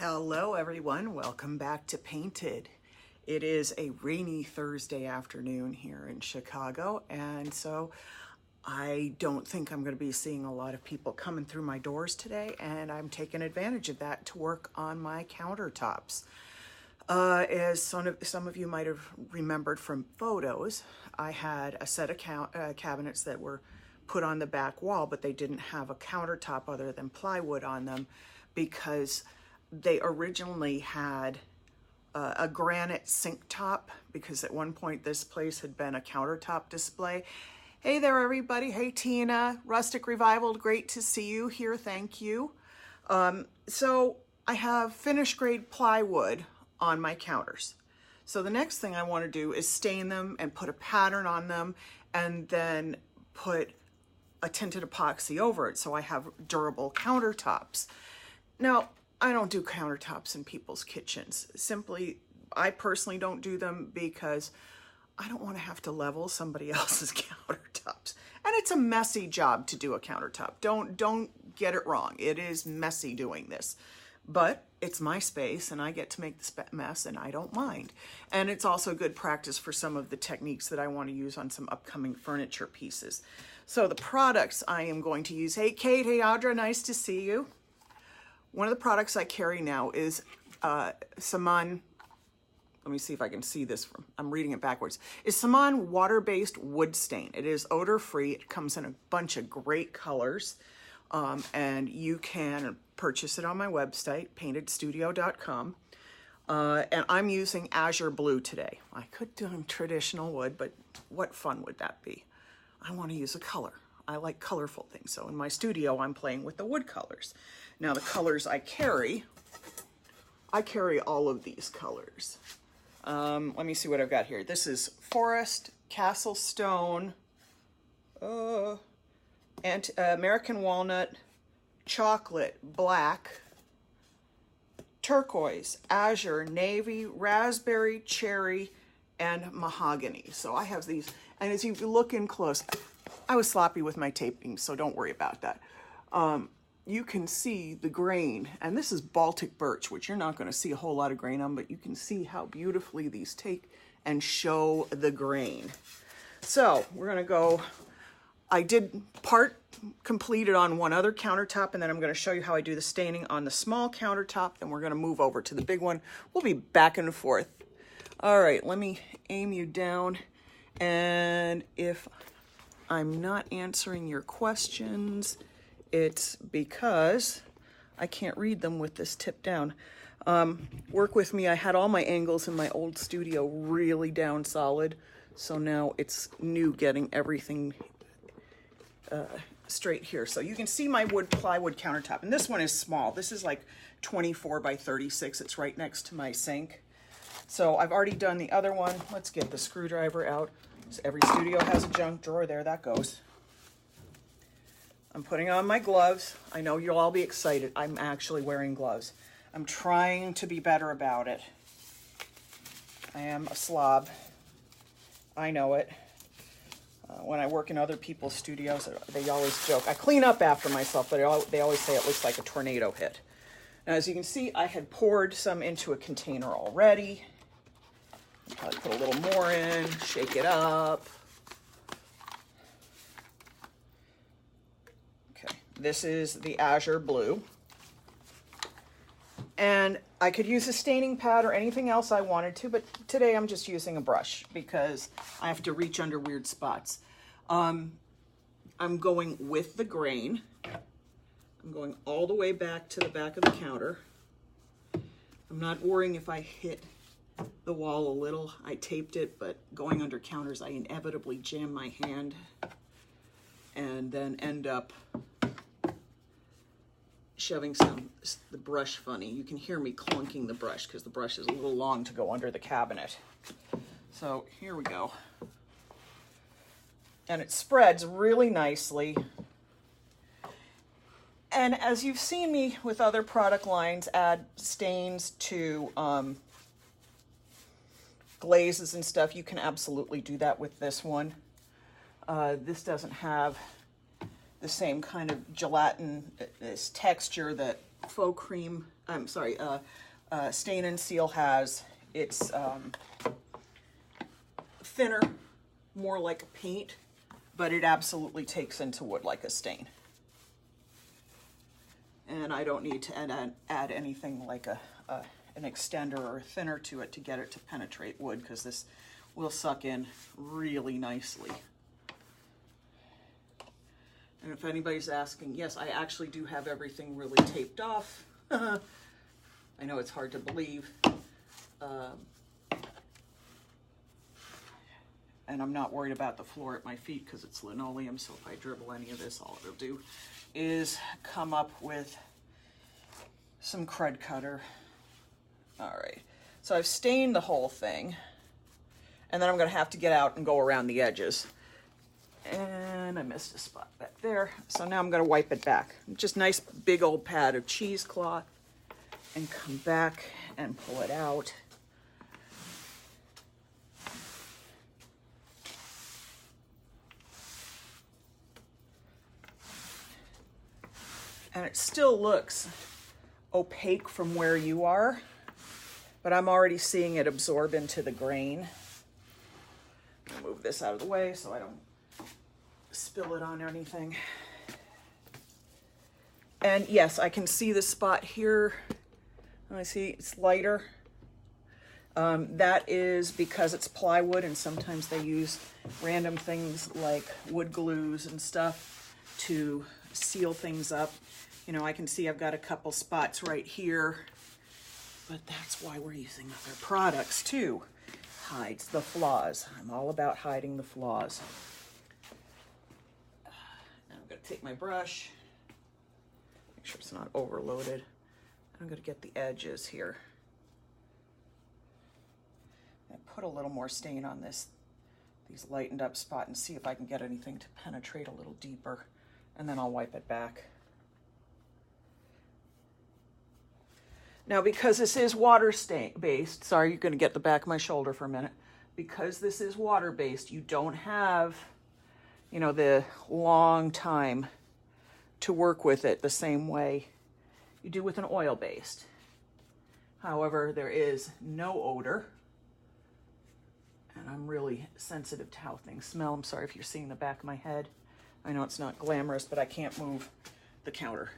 Hello everyone, welcome back to Painted. It is a rainy Thursday afternoon here in Chicago, and so I don't think I'm going to be seeing a lot of people coming through my doors today, and I'm taking advantage of that to work on my countertops. As some of you might have remembered from photos, I had a set of cabinets that were put on the back wall, but they didn't have a countertop other than plywood on them because they originally had a granite sink top, because at one point this place had been a countertop display. Hey there everybody, hey Tina, Rustic Revival, great to see you here, thank you. So I have finished grade plywood on my counters. So the next thing I want to do is stain them and put a pattern on them and then put a tinted epoxy over it so I have durable countertops. Now, I don't do countertops in people's kitchens. Simply, I personally don't do them because I don't want to have to level somebody else's countertops. And it's a messy job to do a countertop. Don't get it wrong. It is messy doing this. But it's my space and I get to make the mess and I don't mind. And it's also good practice for some of the techniques that I want to use on some upcoming furniture pieces. So the products I am going to use. Hey Kate, hey Audra, nice to see you. One of the products I carry now is Saman, let me see if I can see this, I'm reading it backwards, is Saman water-based wood stain. It is odor-free, it comes in a bunch of great colors, and you can purchase it on my website, paintedstudio.com, and I'm using azure blue today. I could do traditional wood, but what fun would that be? I want to use a color. I like colorful things, so in my studio I'm playing with the wood colors. Now the colors I carry all of these colors. Let me see what I've got here. This is Forest, Castle Stone, and American Walnut, Chocolate, Black, Turquoise, Azure, Navy, Raspberry, Cherry, and Mahogany. So I have these, and as you look in close, I was sloppy with my taping, so don't worry about that. You can see the grain, and this is Baltic birch, which you're not going to see a whole lot of grain on, but you can see how beautifully these take and show the grain. So we're going to go, I did part completed on one other countertop, and then I'm going to show you how I do the staining on the small countertop, then we're going to move over to the big one. We'll be back and forth. All right, let me aim you down, and if I'm not answering your questions, it's because I can't read them with this tip down. Work with me. I had all my angles in my old studio really down solid, so now it's new getting everything straight here. So you can see my plywood countertop, and this one is small. This is like 24 by 36. It's right next to my sink. So I've already done the other one. Let's get the screwdriver out. So every studio has a junk drawer. There that goes. I'm putting on my gloves. I know you'll all be excited. I'm actually wearing gloves. I'm trying to be better about it. I am a slob. I know it. When I work in other people's studios, they always joke. I clean up after myself, but they always say it looks like a tornado hit. Now, as you can see, I had poured some into a container already. I'll probably put a little more in, shake it up. This is the azure blue. And I could use a staining pad or anything else I wanted to, but today I'm just using a brush because I have to reach under weird spots. I'm going with the grain. I'm going all the way back to the back of the counter. I'm not worrying if I hit the wall a little. I taped it, but going under counters, I inevitably jam my hand and then end up shoving the brush funny. You can hear me clunking the brush because the brush is a little long to go under the cabinet. So here we go. And it spreads really nicely. And as you've seen me with other product lines add stains to glazes and stuff, you can absolutely do that with this one. This doesn't have the same kind of gelatinous texture that faux cream, I'm sorry, Stain and Seal has. It's thinner, more like a paint, but it absolutely takes into wood like a stain. And I don't need to add anything like an extender or thinner to it to get it to penetrate wood, because this will suck in really nicely. And if anybody's asking, yes, I actually do have everything really taped off. I know it's hard to believe. And I'm not worried about the floor at my feet because it's linoleum, so if I dribble any of this, all it'll do is come up with some crud cutter. All right, so I've stained the whole thing, and then I'm gonna have to get out and go around the edges. And I missed a spot back there, so now I'm gonna wipe it back. Just nice big old pad of cheesecloth, and come back and pull it out. And it still looks opaque from where you are, but I'm already seeing it absorb into the grain. I'll move this out of the way so I don't spill it on anything. And yes, I can see the spot here. I see it's lighter. That is because it's plywood, and sometimes they use random things like wood glues and stuff to seal things up. You know, I can see I've got a couple spots right here, but that's why we're using other products too. Hides the flaws. I'm all about hiding the flaws. Now I'm going to take my brush, make sure it's not overloaded. I'm going to get the edges here. I put a little more stain on these lightened up spot, and see if I can get anything to penetrate a little deeper, and then I'll wipe it back. Now, because this is water based, sorry, you're going to get the back of my shoulder for a minute. Because this is water based, you don't have, you know, the long time to work with it the same way you do with an oil based. However, there is no odor, and I'm really sensitive to how things smell. I'm sorry if you're seeing the back of my head. I know it's not glamorous, but I can't move the counter.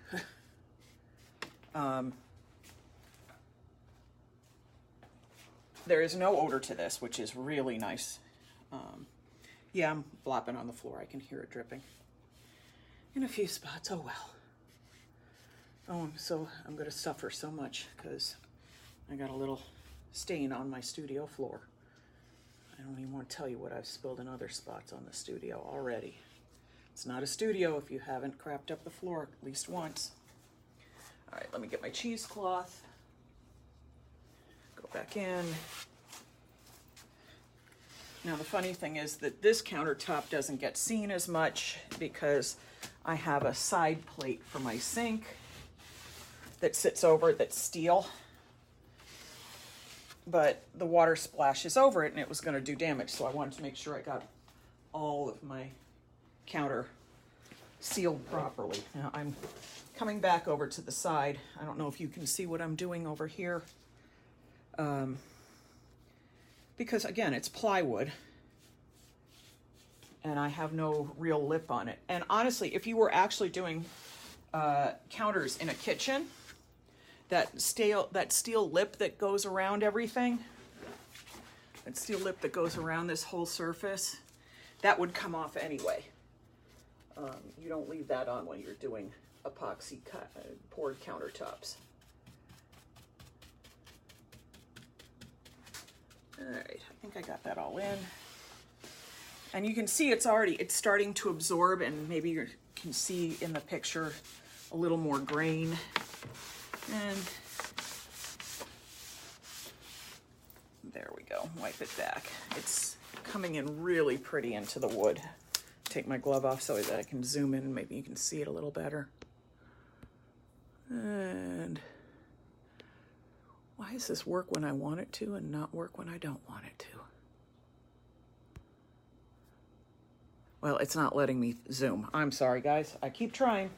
There is no odor to this, which is really nice. Yeah, I'm flopping on the floor. I can hear it dripping in a few spots. Oh well. Oh, I'm going to suffer so much because I got a little stain on my studio floor. I don't even want to tell you what I've spilled in other spots on the studio already. It's not a studio if you haven't crapped up the floor at least once. All right, let me get my cheesecloth. Go back in. Now the funny thing is that this countertop doesn't get seen as much because I have a side plate for my sink that sits over it that's steel. But the water splashes over it and it was going to do damage, so I wanted to make sure I got all of my counter sealed properly. Now I'm coming back over to the side. I don't know if you can see what I'm doing over here. Because again, it's plywood and I have no real lip on it. And honestly, if you were actually doing counters in a kitchen, that steel lip that goes around everything, that steel lip that goes around this whole surface, that would come off anyway. You don't leave that on when you're doing epoxy poured countertops. All right, I think I got that all in. And you can see it's starting to absorb, and maybe you can see in the picture a little more grain. And there we go, wipe it back. It's coming in really pretty into the wood. Take my glove off so that I can zoom in, maybe you can see it a little better. And why does this work when I want it to and not work when I don't want it to? Well, it's not letting me zoom. I'm sorry, guys. I keep trying.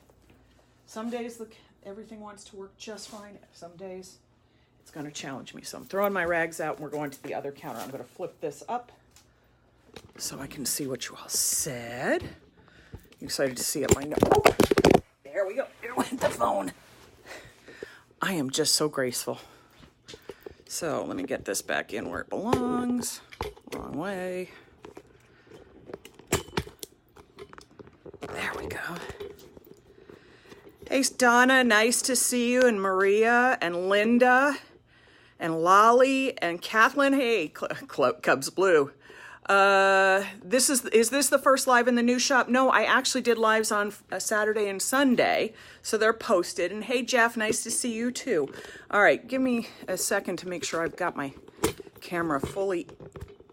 Some days everything wants to work just fine. Some days it's going to challenge me. So I'm throwing my rags out and we're going to the other counter. I'm going to flip this up so I can see what you all said. You excited to see it? My note. Oh, there we go. There went the phone. I am just so graceful. So let me get this back in where it belongs. Wrong way. There we go. Hey, Donna, nice to see you, and Maria, and Linda, and Lolly, and Kathleen. Hey, Cubs Blue. Is this the first live in the new shop? No, I actually did lives on Saturday and Sunday, so they're posted. And hey, Jeff, nice to see you too. All right, give me a second to make sure I've got my camera fully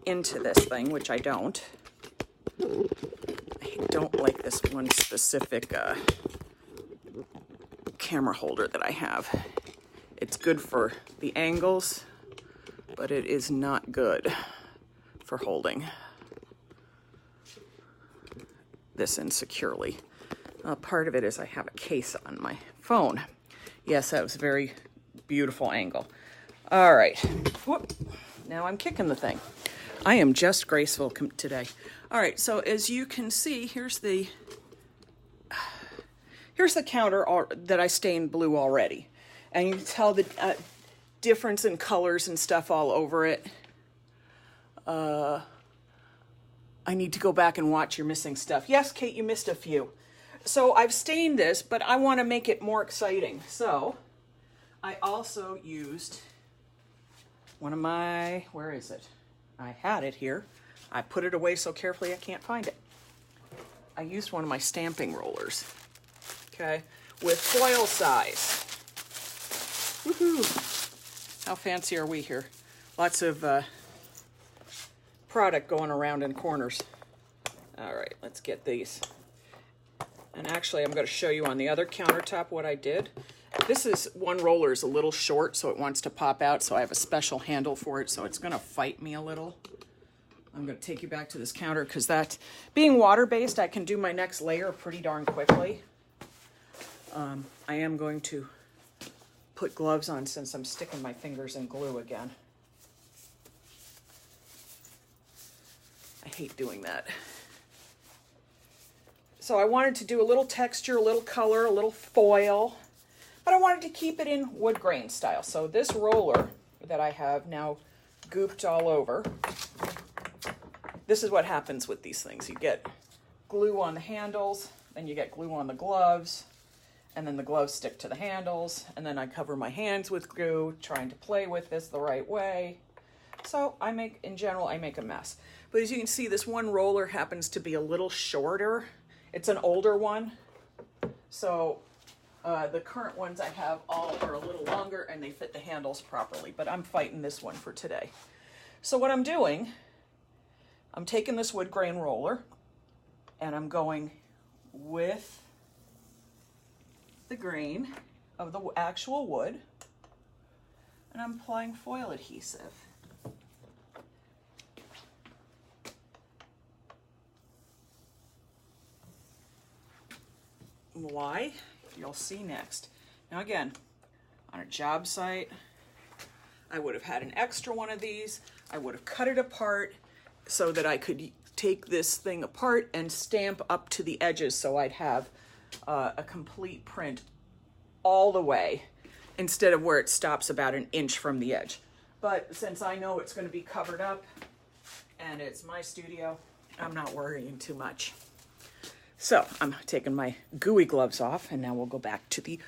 into this thing, which I don't. I don't like this one specific camera holder that I have. It's good for the angles, but it is not good for holding this in securely. Part of it is I have a case on my phone. Yes, that was a very beautiful angle. All right. Whoop. Now I'm kicking the thing. I am just graceful today. All right, so as you can see, here's the counter that I stained blue already. And you can tell the difference in colors and stuff all over it. I need to go back and watch your missing stuff. Yes, Kate, you missed a few. So I've stained this, but I want to make it more exciting. So I also used one of my, where is it? I had it here. I put it away so carefully I can't find it. I used one of my stamping rollers, okay, with foil size. Woohoo! How fancy are we here? Lots of product going around in corners. All right, let's get these. And actually, I'm going to show you on the other countertop what I did. This is, one roller is a little short, so it wants to pop out, so I have a special handle for it, so it's going to fight me a little. I'm going to take you back to this counter because that, being water-based, I can do my next layer pretty darn quickly. I am going to put gloves on since I'm sticking my fingers in glue again. I hate doing that. So I wanted to do a little texture, a little color, a little foil, but I wanted to keep it in wood grain style. So this roller that I have now gooped all over, this is what happens with these things. You get glue on the handles, then you get glue on the gloves, and then the gloves stick to the handles, and then I cover my hands with glue, trying to play with this the right way. So in general, I make a mess. But as you can see, this one roller happens to be a little shorter. It's an older one. So the current ones I have all are a little longer and they fit the handles properly, but I'm fighting this one for today. So what I'm doing, I'm taking this wood grain roller and I'm going with the grain of the actual wood and I'm applying foil adhesive. Why? You'll see next. Now again, on a job site, I would have had an extra one of these. I would have cut it apart so that I could take this thing apart and stamp up to the edges so I'd have a complete print all the way instead of where it stops about an inch from the edge. But since I know it's going to be covered up and it's my studio, I'm not worrying too much. So I'm taking my gooey gloves off and now we'll go back to the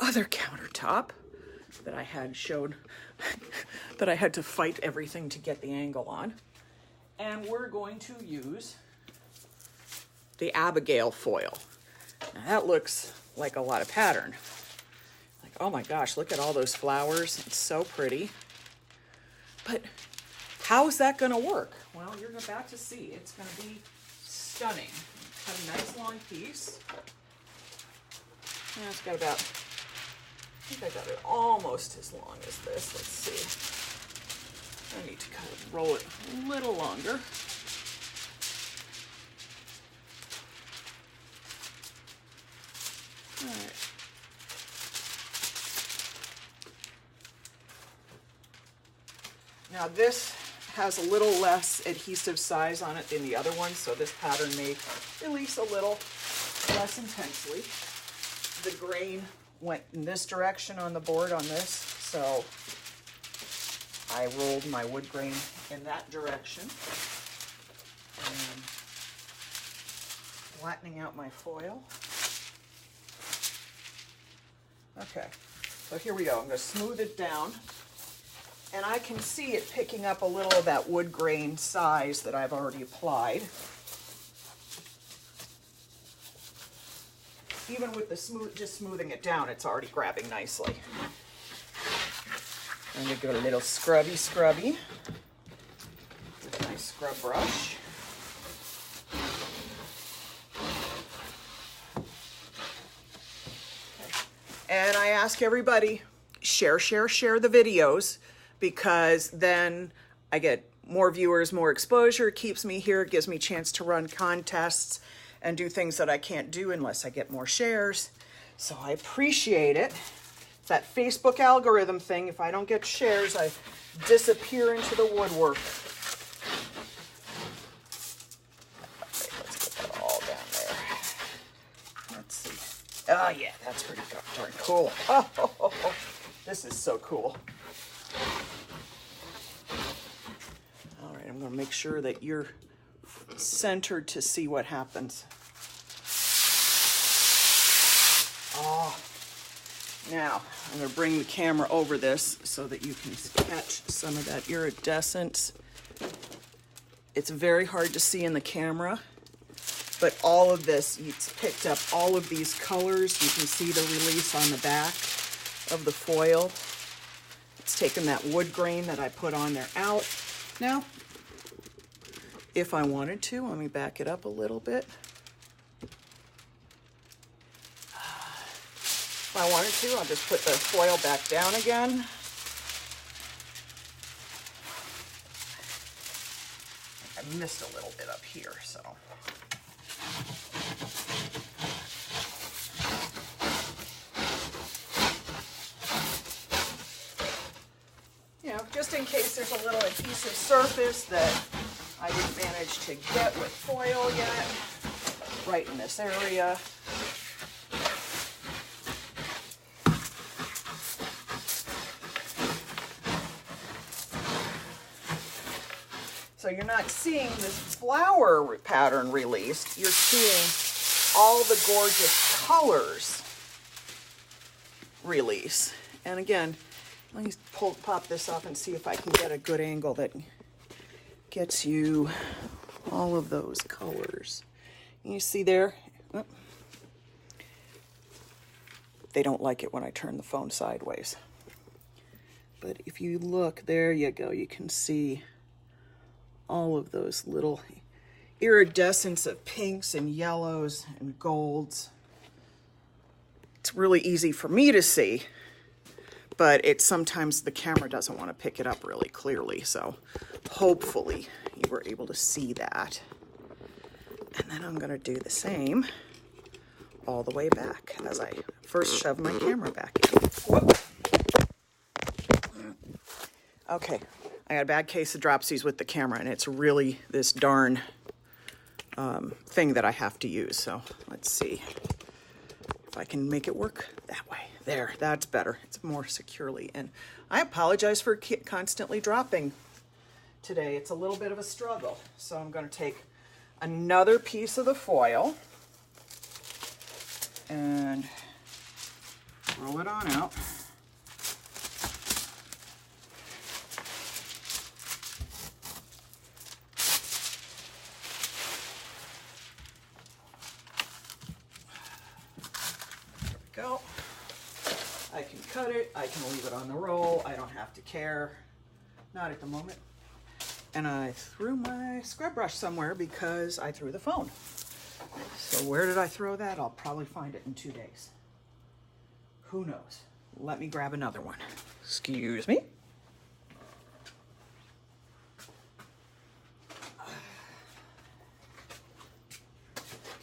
other countertop that I had showed that I had to fight everything to get the angle on. And we're going to use the Abigail Foil. Now that looks like a lot of pattern. Like, oh my gosh, look at all those flowers. It's so pretty. But how is that going to work? Well, you're about to see. It's going to be stunning. Cut a nice long piece. Yeah, it's got about, I think I got it almost as long as this. Let's see. I need to kind of roll it a little longer. All right. Now this has a little less adhesive size on it than the other one, so this pattern may release a little less intensely. The grain went in this direction on the board on this, so I rolled my wood grain in that direction. And flattening out my foil. Okay, so here we go. I'm going to smooth it down. And I can see it picking up a little of that wood grain size that I've already applied. Even with the just smoothing it down, it's already grabbing nicely. I'm going to give it a little scrubby with my scrub brush. And I ask everybody, share the videos, because then I get more viewers, more exposure. It keeps me here. It gives me a chance to run contests and do things that I can't do unless I get more shares. So I appreciate it. It's that Facebook algorithm thing. If I don't get shares, I disappear into the woodwork. Okay, let's get that all down there. Let's see. Oh yeah, that's pretty darn cool. Oh, this is so cool. All right, I'm going to make sure that you're centered to see what happens. Oh, now I'm going to bring the camera over this so that you can catch some of that iridescence. It's very hard to see in the camera, but all of this, it's picked up all of these colors. You can see the release on the back of the foil. It's taken that wood grain that I put on there out. Now, if I wanted to, let me back it up a little bit. If I wanted to, I'll just put the foil back down again. I missed a little bit up here, so. You know, just in case there's a little adhesive surface that I didn't manage to get with foil yet, right in this area. So you're not seeing this flower pattern released, you're seeing all the gorgeous colors release. And again, let me pop this up and see if I can get a good angle that gets you all of those colors. You see there? Oh. They don't like it when I turn the phone sideways. But if you look, there you go, you can see all of those little iridescence of pinks and yellows and golds. It's really easy for me to see, but it's sometimes the camera doesn't want to pick it up really clearly. So hopefully you were able to see that. And then I'm going to do the same all the way back as I first shove my camera back in. Whoop. Okay, I got a bad case of dropsies with the camera, and it's really this darn thing that I have to use. So let's see if I can make it work that way. There, that's better. It's more securely in. I apologize for constantly dropping today. It's a little bit of a struggle. So I'm going to take another piece of the foil and roll it on out. Go. I can cut it, I can leave it on the roll, I don't have to care, not at the moment. And I threw my scrub brush somewhere because I threw the phone. So where did I throw that? I'll probably find it in 2 days. Who knows? Let me grab another one. Excuse me.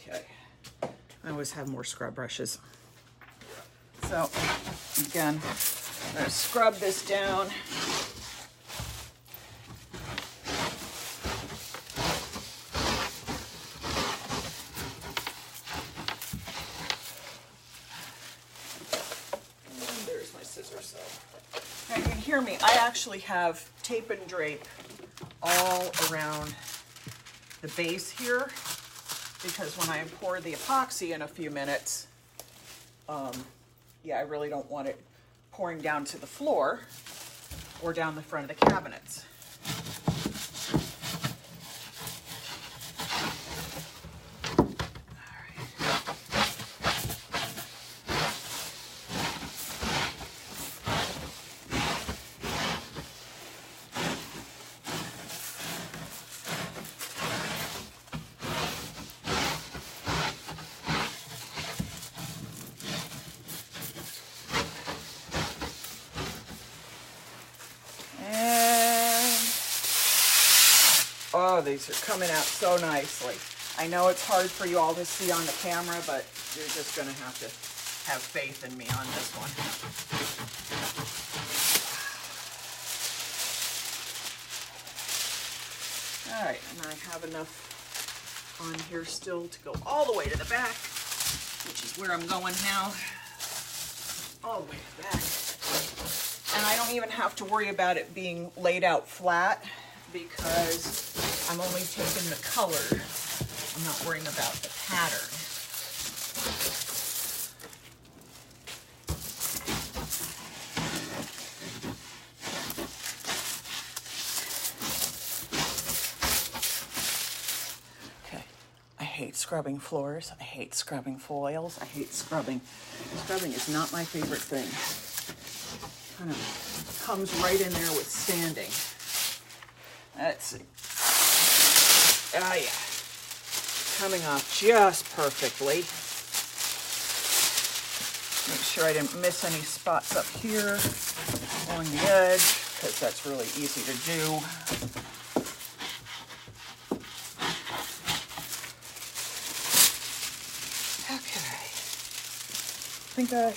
Okay, I always have more scrub brushes. So, again, I'm going to scrub this down. or so. Now you can hear me. I actually have tape and drape all around the base here, because when I pour the epoxy in a few minutes, yeah, I really don't want it pouring down to the floor or down the front of the cabinets. Oh, these are coming out so nicely. I know it's hard for you all to see on the camera, but you're just going to have faith in me on this one. All right, and I have enough on here still to go all the way to the back, which is where I'm going now. All the way to the back. And I don't even have to worry about it being laid out flat, because I'm only taking the color. I'm not worrying about the pattern. Okay, I hate scrubbing floors. I hate scrubbing foils. I hate scrubbing. Scrubbing is not my favorite thing. Kind of comes right in there with sanding. Let's see. Ah, yeah. Coming off just perfectly. Make sure I didn't miss any spots up here along the edge, because that's really easy to do. Okay. I think let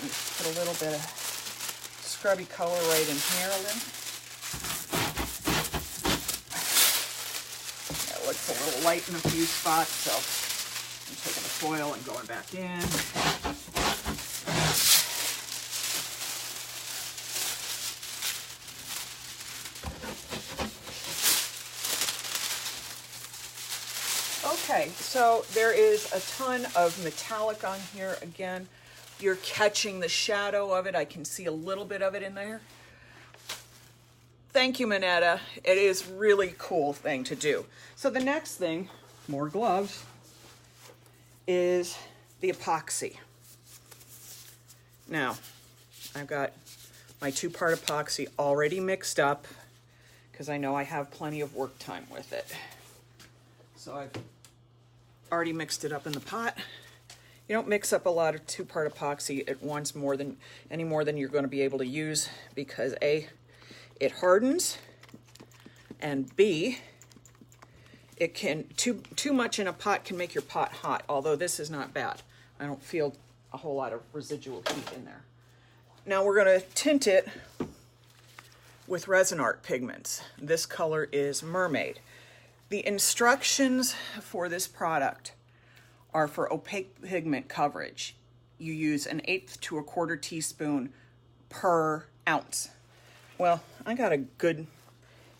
me put a little bit of scrubby color right in here. That looks a little light in a few spots, so I'm taking the foil and going back in. Okay, so there is a ton of metallic on here. Again, you're catching the shadow of it. I can see a little bit of it in there. Thank you, Minetta. It is really cool thing to do. So the next thing, more gloves, is the epoxy. Now, I've got my 2-part epoxy already mixed up, because I know I have plenty of work time with it. So I've already mixed it up in the pot. You don't mix up a lot of 2-part epoxy at once any more than you're going to be able to use, because A, it hardens, and B, it can too much in a pot can make your pot hot, although this is not bad. I don't feel a whole lot of residual heat in there. Now we're going to tint it with Resin Art pigments. This color is Mermaid. The instructions for this product are for opaque pigment coverage. You use 1/8 to 1/4 teaspoon per ounce. Well, I got a good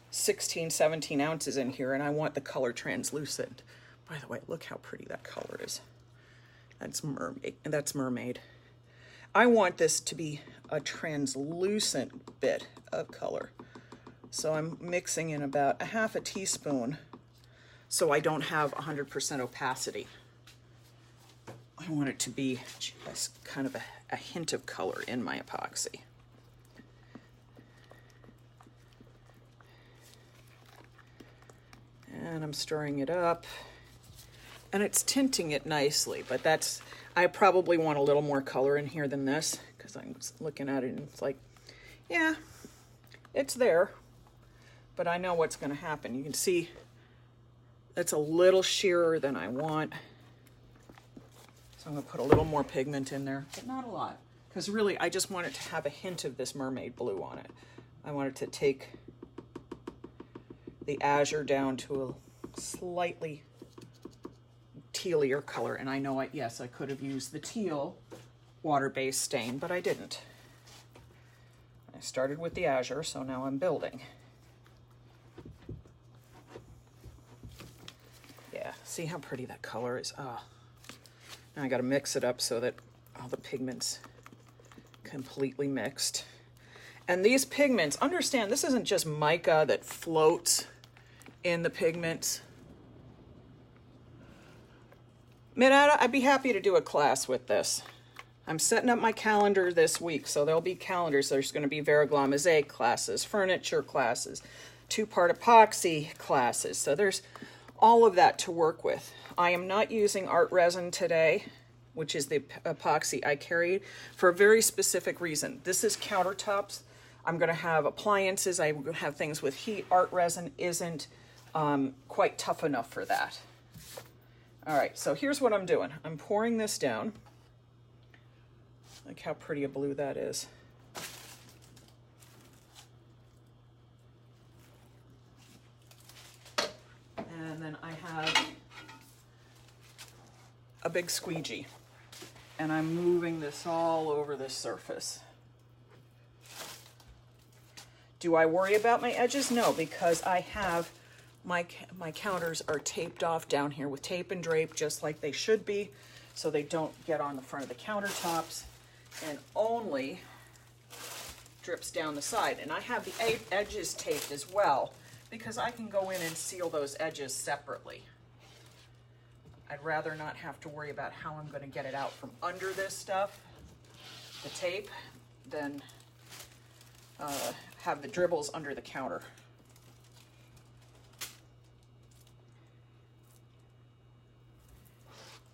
16, 17 ounces in here, and I want the color translucent. By the way, look how pretty that color is. That's Mermaid. I want this to be a translucent bit of color. So I'm mixing in about 1/2 teaspoon so I don't have 100% opacity. I want it to be just kind of a hint of color in my epoxy. And I'm stirring it up. And it's tinting it nicely, but I probably want a little more color in here than this, because I'm looking at it and it's like, yeah, it's there, but I know what's going to happen. You can see that's a little sheerer than I want. So I'm going to put a little more pigment in there, but not a lot, because really I just want it to have a hint of this mermaid blue on it. I want it to take the azure down to a slightly tealier color, and I know yes, I could have used the teal water-based stain, but I didn't. I started with the azure, so now I'm building. Yeah, see how pretty that color is? Ah. Now I gotta mix it up so that all the pigments completely mixed. And these pigments, understand, this isn't just mica that floats in the pigments. Minetta, I'd be happy to do a class with this. I'm setting up my calendar this week, so there'll be calendars. There's going to be Veriglas Mosaic classes, furniture classes, 2-part epoxy classes. So there's all of that to work with. I am not using art resin today, which is the epoxy I carried, for a very specific reason. This is countertops. I'm going to have appliances. I will have things with heat. Art resin isn't quite tough enough for that. All right, so here's what I'm doing. I'm pouring this down. Look how pretty a blue that is. And then I have a big squeegee. And I'm moving this all over this surface. Do I worry about my edges? No, because I have my counters are taped off down here with tape and drape, just like they should be, so they don't get on the front of the countertops and only drips down the side. And I have the edges taped as well, because I can go in and seal those edges separately. I'd rather not have to worry about how I'm going to get it out from under this stuff, the tape, than have the dribbles under the counter.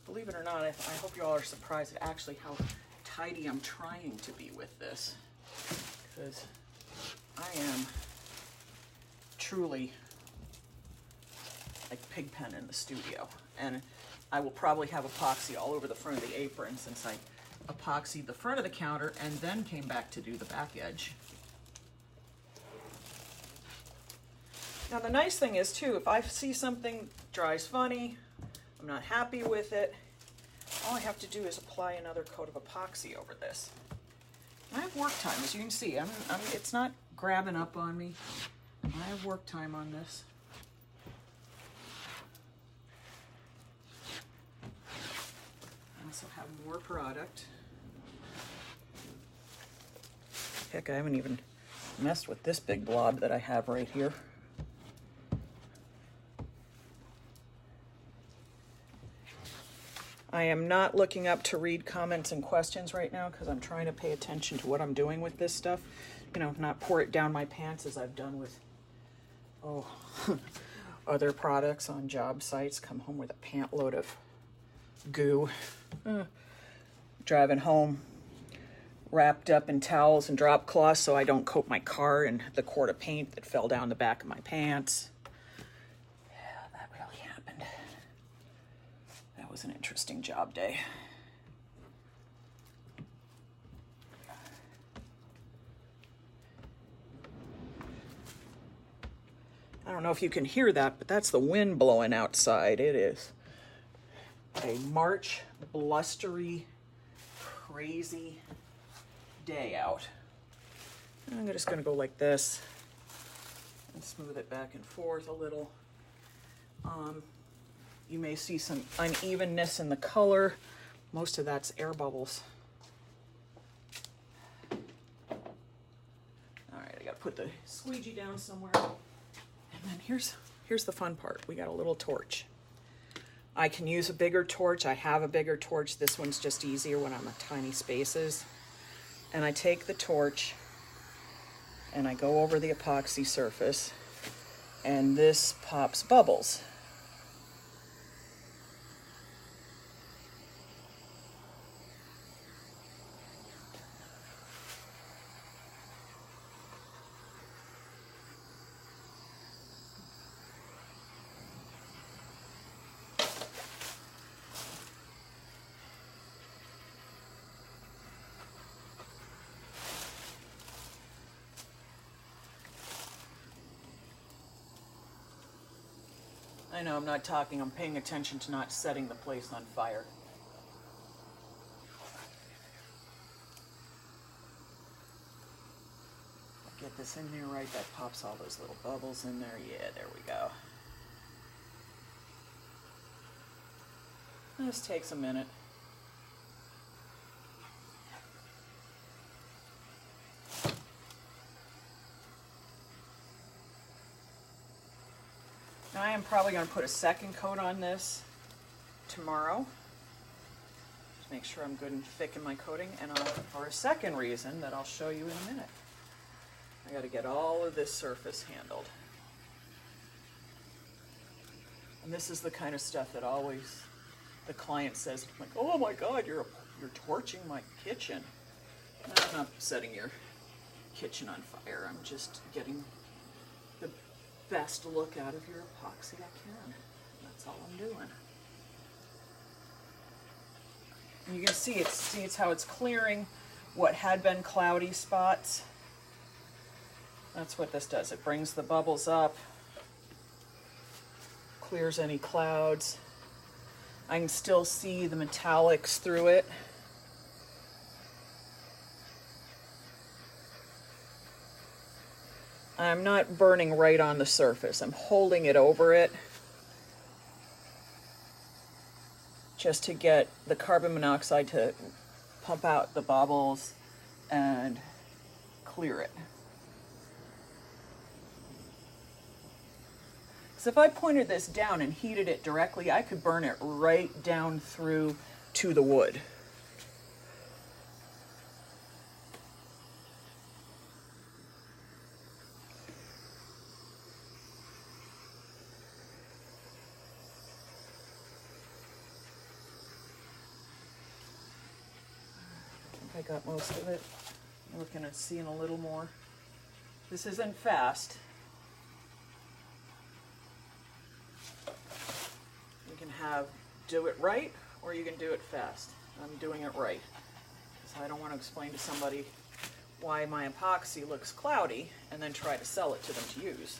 Believe it or not, I hope you all are surprised at actually how tidy I'm trying to be with this, because I am truly like Pigpen in the studio. And I will probably have epoxy all over the front of the apron, since I epoxied the front of the counter and then came back to do the back edge. Now the nice thing is too, if I see something dries funny, I'm not happy with it, all I have to do is apply another coat of epoxy over this. I have work time, as you can see. It's not grabbing up on me. I have work time on this. I also have more product. Heck, I haven't even messed with this big blob that I have right here. I am not looking up to read comments and questions right now, because I'm trying to pay attention to what I'm doing with this stuff. You know, not pour it down my pants as I've done with, other products on job sites. Come home with a pant load of goo. Driving home wrapped up in towels and drop cloths so I don't coat my car in the quart of paint that fell down the back of my pants. Yeah, that really happened. That was an interesting job day. I don't know if you can hear that, but that's the wind blowing outside. It is a March blustery, crazy day out. I'm just going to go like this and smooth it back and forth a little. You may see some unevenness in the color. Most of that's air bubbles. All right, I got to put the squeegee down somewhere. And then here's the fun part. We got a little torch. I can use a bigger torch. I have a bigger torch. This one's just easier when I'm at tiny spaces. And I take the torch and I go over the epoxy surface, and this pops bubbles. I know I'm not talking, I'm paying attention to not setting the place on fire. get this in there right. That pops all those little bubbles in there. Yeah, there we go. This takes a minute. Now I am probably going to put a second coat on this tomorrow. Just make sure I'm good and thick in my coating. And for a second reason that I'll show you in a minute. I got to get all of this surface handled. And this is the kind of stuff that always the client says, like, oh my God, you're torching my kitchen. No, I'm not setting your kitchen on fire. I'm just getting the best look out of your epoxy I can. That's all I'm doing. And you can see it's how it's clearing what had been cloudy spots. That's what this does. It brings the bubbles up, clears any clouds. I can still see the metallics through it. I'm not burning right on the surface. I'm holding it over it just to get the carbon monoxide to pump out the bubbles and clear it. So if I pointed this down and heated it directly, I could burn it right down through to the wood. I think I got most of it. I'm looking at seeing a little more. This isn't fast. Do it right, or you can do it fast. I'm doing it right. So I don't want to explain to somebody why my epoxy looks cloudy and then try to sell it to them to use.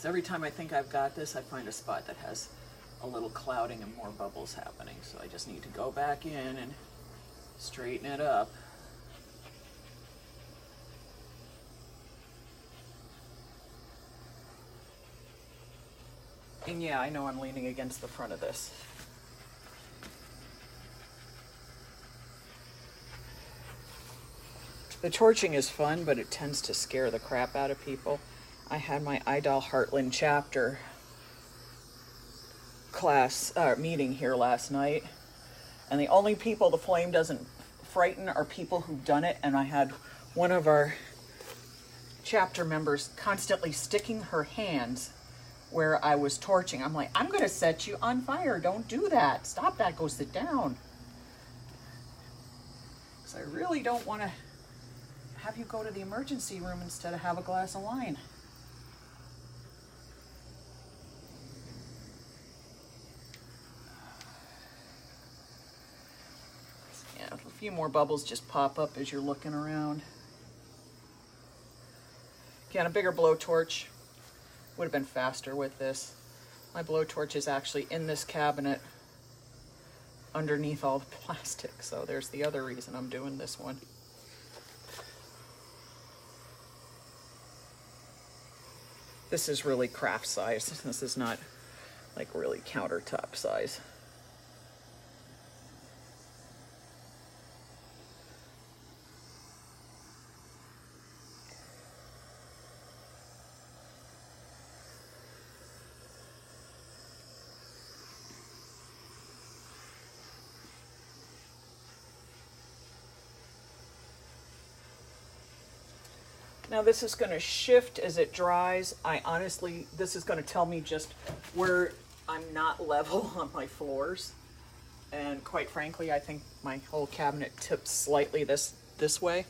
Every time I think I've got this, I find a spot that has a little clouding and more bubbles happening. So I just need to go back in and straighten it up. And yeah, I know I'm leaning against the front of this. The torching is fun, but it tends to scare the crap out of people. I had my Idol Heartland chapter class meeting here last night, and the only people the flame doesn't frighten are people who've done it. And I had one of our chapter members constantly sticking her hands where I was torching. I'm like, I'm gonna set you on fire. Don't do that. Stop that. Go sit down. Because I really don't want to have you go to the emergency room instead of have a glass of wine. A few more bubbles just pop up as you're looking around. Again, a bigger blowtorch would have been faster with this. My blowtorch is actually in this cabinet underneath all the plastic, so there's the other reason I'm doing this one. This is really craft size. This is not like really countertop size. Now this is going to shift as it dries. This is going to tell me just where I'm not level on my floors. And quite frankly, I think my whole cabinet tips slightly this way.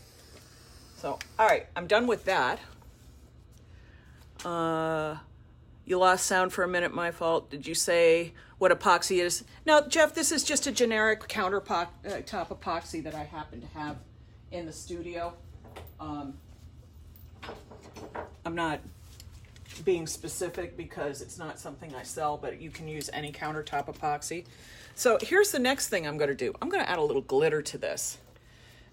So, all right, I'm done with that. You lost sound for a minute, my fault. Did you say what epoxy is? No, Jeff, this is just a generic countertop epoxy that I happen to have in the studio. I'm not being specific because it's not something I sell, but you can use any countertop epoxy. So here's the next thing I'm going to do. I'm going to add a little glitter to this.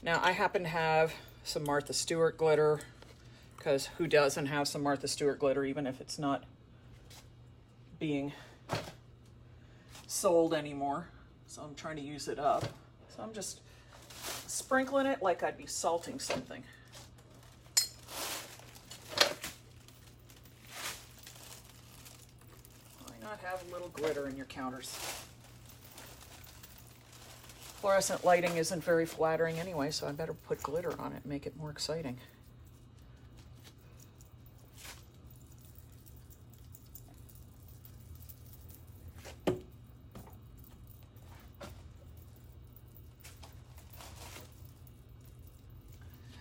Now, I happen to have some Martha Stewart glitter, because who doesn't have some Martha Stewart glitter, even if it's not being sold anymore. So I'm trying to use it up. So I'm just sprinkling it like I'd be salting something. Why not have a little glitter in your counters? Fluorescent lighting isn't very flattering anyway, so I better put glitter on it and make it more exciting.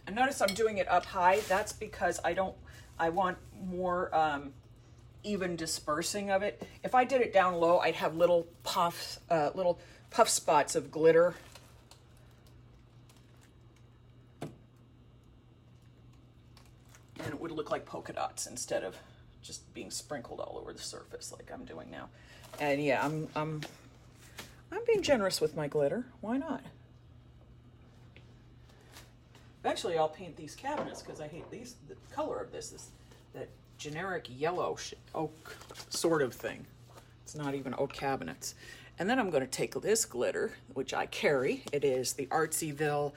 And notice I'm doing it up high. That's because I want more even dispersing of it. If I did it down low, I'd have little puffs, little puff spots of glitter. And it would look like polka dots instead of just being sprinkled all over the surface like I'm doing now. And yeah, I'm being generous with my glitter. Why not? Eventually I'll paint these cabinets because I hate these. The color of this is that generic yellow oak sort of thing. It's not even oak cabinets. And then I'm going to take this glitter, which I carry. It is the Arstyville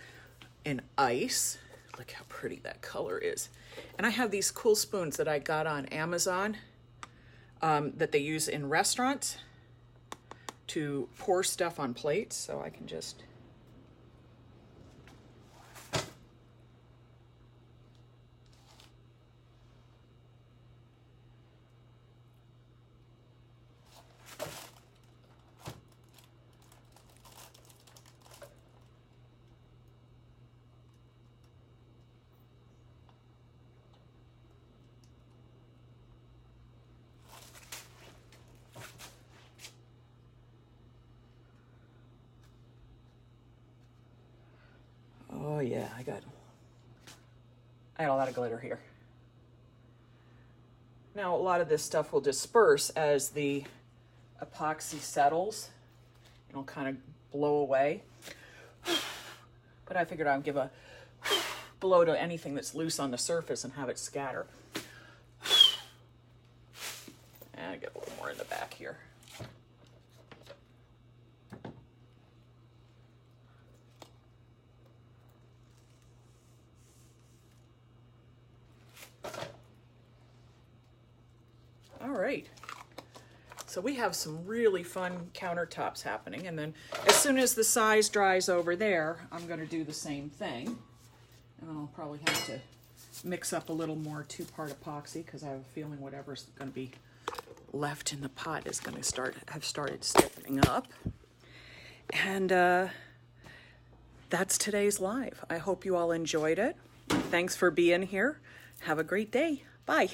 in Ice. Look how pretty that color is. And I have these cool spoons that I got on Amazon that they use in restaurants to pour stuff on plates. So I can just... Oh yeah, I had a lot of glitter here. Now a lot of this stuff will disperse as the epoxy settles. It'll kind of blow away. But I figured I'd give a blow to anything that's loose on the surface and have it scatter. And I get a little more in the back here. All right, so we have some really fun countertops happening, and then as soon as the size dries over there, I'm going to do the same thing, and then I'll probably have to mix up a little more two-part epoxy because I have a feeling whatever's going to be left in the pot is going to have started stiffening up. And that's today's live. I hope you all enjoyed it. Thanks for being here. Have a great day. Bye.